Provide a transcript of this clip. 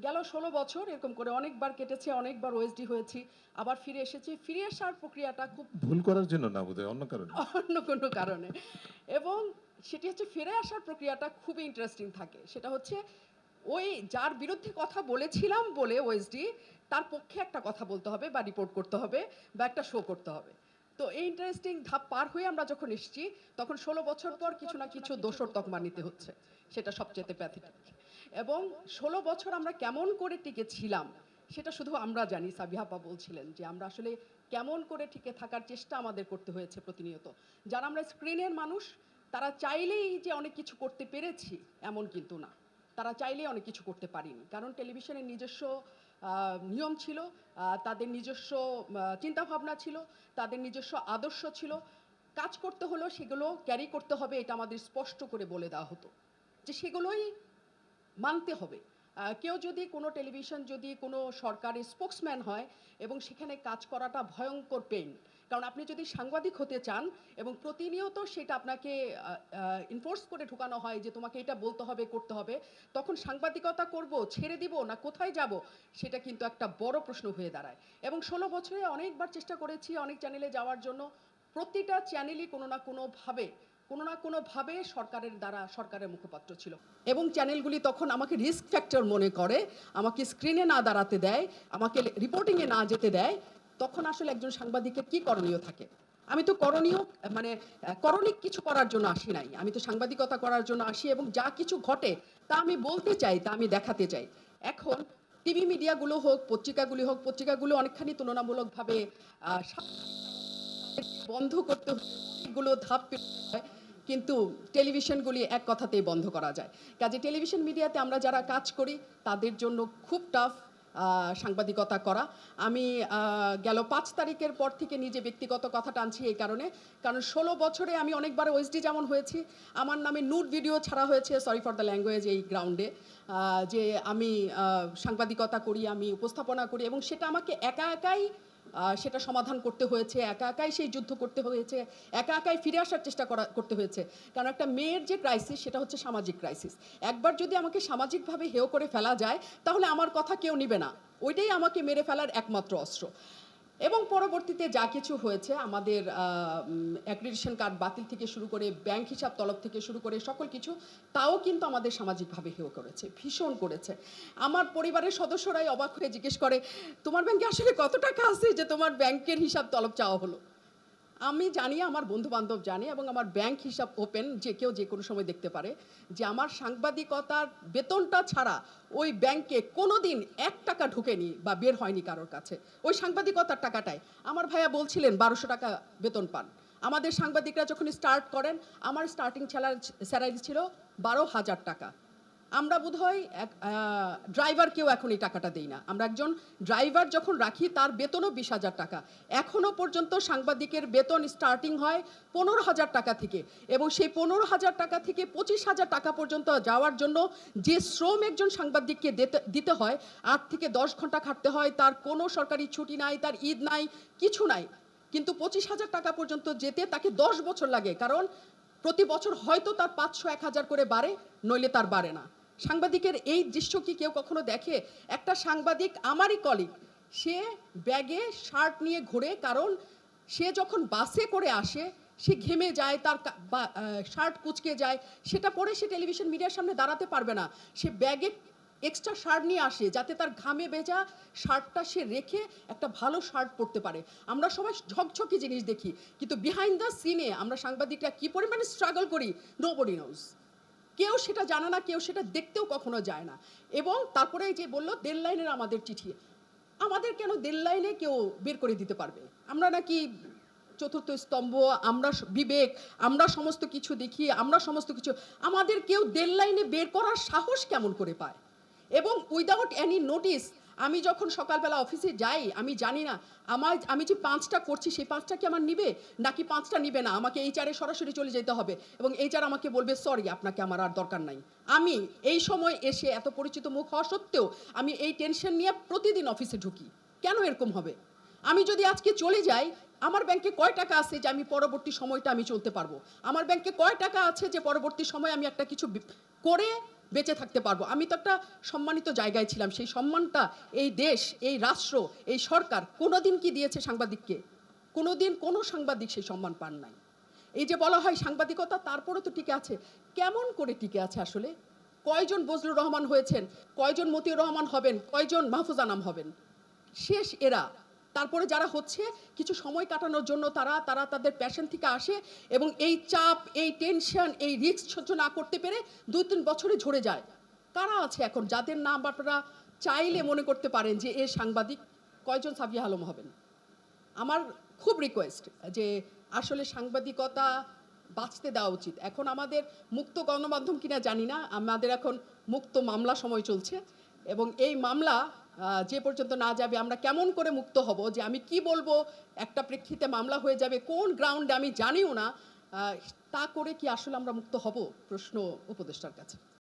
গেল ১৬ বছর এরকম করে অনেকবার কেটেছে, অনেকবার ওএসডি হয়েছি, আবার ফিরে এসেছি। ফিরে আসার প্রক্রিয়াটা খুব ভুল করার জন্য না, বোধহয় অন্য কারণে। অন্য কোনো কারণে। এবং সেটি হচ্ছে ফিরে আসার প্রক্রিয়াটা খুবই ইন্টারেস্টিং থাকে। সেটা হচ্ছে ওই যার বিরুদ্ধে কথা বলেছিলাম বলে ওএসডি, তার পক্ষে একটা কথা বলতে হবে বা রিপোর্ট করতে হবে বা একটা শো করতে হবে। তো এই ইন্টারেস্টিং ধাপ পার হয়ে আমরা যখন এসেছি, তখন ১৬ বছর পর কিছু না কিছু দোষর তকমা নিতে হচ্ছে। সেটা সবচেয়ে প্যাথেটিক। এবং ১৬ বছর আমরা কেমন করে টিকে ছিলাম, সেটা শুধু আমরা জানি। সাবিহা আপা বলছিলেন যে আমরা আসলে কেমন করে টিকে থাকার চেষ্টা আমাদের করতে হয়েছে প্রতিনিয়ত। যারা আমরা স্ক্রিনের মানুষ, তারা চাইলেই যে অনেক কিছু করতে পেরেছি এমন কিন্তু না। তারা চাইলেই অনেক কিছু করতে পারিনি, কারণ টেলিভিশনের নিজস্ব নিয়ম ছিল, তাদের নিজস্ব চিন্তাভাবনা ছিল, তাদের নিজস্ব আদর্শ ছিল। কাজ করতে হলো, সেগুলো ক্যারি করতে হবে, এটা আমাদের স্পষ্ট করে বলে দেওয়া হতো যে সেগুলোই মানতে হবে। কেউ যদি কোনো টেলিভিশন, যদি কোনো সরকারের স্পোক্সম্যান হয় এবং সেখানে কাজ করাটা ভয়ঙ্কর পেইন। কারণ আপনি যদি সাংবাদিক হতে চান এবং প্রতিনিয়ত সেটা আপনাকে ইনফোর্স করে ঢুকানো হয় যে তোমাকে এটা বলতে হবে, করতে হবে, তখন সাংবাদিকতা করব, ছেড়ে দিব না কোথায় যাব, সেটা কিন্তু একটা বড় প্রশ্ন হয়ে দাঁড়ায়। এবং ১৬ বছরে অনেকবার চেষ্টা করেছি অনেক চ্যানেলে যাওয়ার জন্য। প্রতিটা চ্যানেলই কোনো না কোনোভাবে সরকারের দ্বারা, সরকারের মুখপাত্র ছিল। এবং চ্যানেলগুলি তখন আমাকে রিস্ক ফ্যাক্টর মনে করে, আমাকে স্ক্রিনে না দাঁড়াতে দেয়, আমাকে রিপোর্টিংয়ে না যেতে দেয়। তখন আসলে একজন সাংবাদিকের কি করণীয় থাকে? আমি তো করণীয় মানে করণিক কিছু করার জন্য আসি নাই, আমি তো সাংবাদিকতা করার জন্য আসি এবং যা কিছু ঘটে তা আমি বলতে চাই, তা আমি দেখাতে চাই। এখন টিভি মিডিয়াগুলো হোক, পত্রিকাগুলি হোক, পত্রিকাগুলো অনেকখানি তুলনামূলকভাবে বন্ধ করতে অনেকগুলো ধাপ পেরোতে হয়, কিন্তু টেলিভিশনগুলি এক কথাতেই বন্ধ করা যায়। কাজে টেলিভিশন মিডিয়াতে আমরা যারা কাজ করি তাদের জন্য খুব টাফ সাংবাদিকতা করা। আমি গেল ৫ তারিখের পর থেকে নিজে ব্যক্তিগত কথা টানছি এই কারণে, কারণ ১৬ বছরে আমি অনেকবার ওএসডি যেমন হয়েছি, আমার নামে নুড ভিডিও ছাড়া হয়েছে, সরি ফর দ্য ল্যাঙ্গুয়েজ, এই গ্রাউন্ডে যে আমি সাংবাদিকতা করি, আমি উপস্থাপনা করি এবং সেটা আমাকে একা একাই সেটা সমাধান করতে হয়েছে, একা একাই সেই যুদ্ধ করতে হয়েছে, একা একাই ফিরে আসার চেষ্টা করতে হয়েছে। কারণ একটা মেয়ের যে ক্রাইসিস, সেটা হচ্ছে সামাজিক ক্রাইসিস। একবার যদি আমাকে সামাজিকভাবে হেয় করে ফেলা যায়, তাহলে আমার কথা কেউ নিবে না, ওইটাই আমাকে মেরে ফেলার একমাত্র অস্ত্র। এবং পরবর্তীতে যা কিছু হয়েছে, আমাদের অ্যাক্রিডিটেশন কার্ড বাতিল থেকে শুরু করে ব্যাংক হিসাব তলব থেকে শুরু করে সকল কিছু, তাও কিন্তু আমাদের সামাজিকভাবে হেয় করেছে, ভীষণ করেছে। আমার পরিবারের সদস্যরাই অবাক হয়ে জিজ্ঞেস করে, তোমার ব্যাংকে আসলে কত টাকা আছে যে তোমার ব্যাংকের হিসাব তলব চাওয়া হলো? আমি জানি, আমার বন্ধু বান্ধব জানে এবং আমার ব্যাংক হিসাব ওপেন, যে কেউ যে কোনো সময় দেখতে পারে যে আমার সাংবাদিকতার বেতনটা ছাড়া ওই ব্যাংকে কোনো দিন ১ টাকা ঢুকেনি বা বের হয়নি কারোর কাছে। ওই সাংবাদিকতার টাকাটাই আমার ভাইয়া বলছিলেন ১২০০ টাকা বেতন পান। আমাদের সাংবাদিকরা যখন স্টার্ট করেন, আমার স্টার্টিং স্যালারি ছিল ১২,০০০ টাকা। আমরা বোধহয় ড্রাইভারকেও এখন এই টাকাটা দেই না। আমরা একজন ড্রাইভার যখন রাখি, তার বেতনও ২০,০০০ টাকা। এখনও পর্যন্ত সাংবাদিকের বেতন স্টার্টিং হয় ১৫,০০০ টাকা থেকে, এবং সেই ১৫,০০০ টাকা থেকে ২৫,০০০ টাকা পর্যন্ত যাওয়ার জন্য যে শ্রম একজন সাংবাদিককে দিতে হয়, ৮ থেকে ১০ ঘন্টা খাটতে হয়, তার কোনো সরকারি ছুটি নাই, তার ঈদ নাই, কিছু নাই। কিন্তু ২৫,০০০ টাকা পর্যন্ত যেতে তাকে ১০ বছর লাগে, কারণ প্রতি বছর হয়তো তার ৫০০, ১,০০০ করে বাড়ে, নইলে তার বাড়ে না। সাংবাদিকের এই দৃশ্য কি কেউ কখনো দেখে? একটা সাংবাদিক, আমারই কলিগ, সে ব্যাগে শার্ট নিয়ে ঘোরে, কারণ সে যখন বাসে করে আসে, সে ঘেমে যায়, তার শার্ট কুঁচকে যায়, সেটা পরে সে টেলিভিশন মিডিয়ার সামনে দাঁড়াতে পারবে না। সে ব্যাগে এক্সট্রা শার্ট নিয়ে আসে, যাতে তার ঘামে ভেজা শার্টটা সে রেখে একটা ভালো শার্ট পরতে পারে। আমরা সবাই ঝকঝকে জিনিস দেখি, কিন্তু বিহাইন্ড দ্য সিনে আমরা সাংবাদিকরা কী পরিমাণে স্ট্রাগল করি, নোবডি নোজ। কেউ সেটা জানে না, কেউ সেটা দেখতেও কখনো যায় না। এবং তারপরে যে বললো ১.৫ লাইনের আমাদের চিঠি, আমাদের কেন ১.৫ লাইনে কেউ বের করে দিতে পারবে? আমরা নাকি চতুর্থ স্তম্ভ? আমরা বিবেক, আমরা সমস্ত কিছু দেখি, আমরা সমস্ত কিছু, আমাদের কেউ ১.৫ লাইনে বের করার সাহস কেমন করে পায়? এবং উইদাউট এনি নোটিস, আমি যখন সকালবেলা অফিসে যাই, আমি জানি না আমি যে ৫টা করছি, সেই ৫টা কি আমার নিবে নাকি ৫টা নিবে না। আমাকে এইচআরে সরাসরি চলে যেতে হবে এবং এইচআর আমাকে বলবে, সরি, আপনাকে আমার আর দরকার নাই। আমি এই সময় এসে এত পরিচিত মুখ হওয়া সত্ত্বেও আমি এই টেনশন নিয়ে প্রতিদিন অফিসে ঢুকি। কেন এরকম হবে? আমি যদি আজকে চলে যাই, আমার ব্যাংকে কয় টাকা আছে যে আমি পরবর্তী সময়টা আমি চলতে পারবো? আমার ব্যাংকে কয় টাকা আছে যে পরবর্তী সময় আমি একটা কিছু করে বেঁচে থাকতে পারবো। আমি তো একটা সম্মানিত জায়গায় ছিলাম, সেই সম্মানটা এই দেশ, এই রাষ্ট্র, এই সরকার কোনোদিন কি দিয়েছে সাংবাদিককে? কোনোদিন কোনো সাংবাদিক সেই সম্মান পান নাই। এই যে বলা হয় সাংবাদিকতা, তারপরে তো টিকে আছে। কেমন করে টিকে আছে আসলে? কয়জন বজলুর রহমান হয়েছেন, কয়জন মতিউর রহমান হবেন, কয়জন মাহফুজ আনাম হবেন? শেষ এরা। তারপরে যারা হচ্ছে কিছু সময় কাটানোর জন্য তারা তারা তাদের প্যাশন থেকে আসে এবং এই চাপ, এই টেনশন, এই রিস্ক সহ্য না করতে পেরে 2-3 বছরে ঝরে যায়। কারা আছে এখন যাদের নাম আপনারা চাইলে মনে করতে পারেন যে এ সাংবাদিক? কয়জন সাফিয়া আলম হবেন? আমার খুব রিকোয়েস্ট যে আসলে সাংবাদিকতা বাঁচতে দেওয়া উচিত। এখন আমাদের মুক্ত গণমাধ্যম কিনা জানি না, আমাদের এখন মুক্ত মামলা সময় চলছে এবং এই মামলা যে পর্যন্ত না যাবে আমরা কেমন করে মুক্ত হব, যে আমি কি বলবো একটা প্রেক্ষিতে মামলা হয়ে যাবে, কোন গ্রাউন্ডে আমি জানিও না, তা করে কি আসলে আমরা মুক্ত হব? প্রশ্ন উপদেষ্টার কাছে।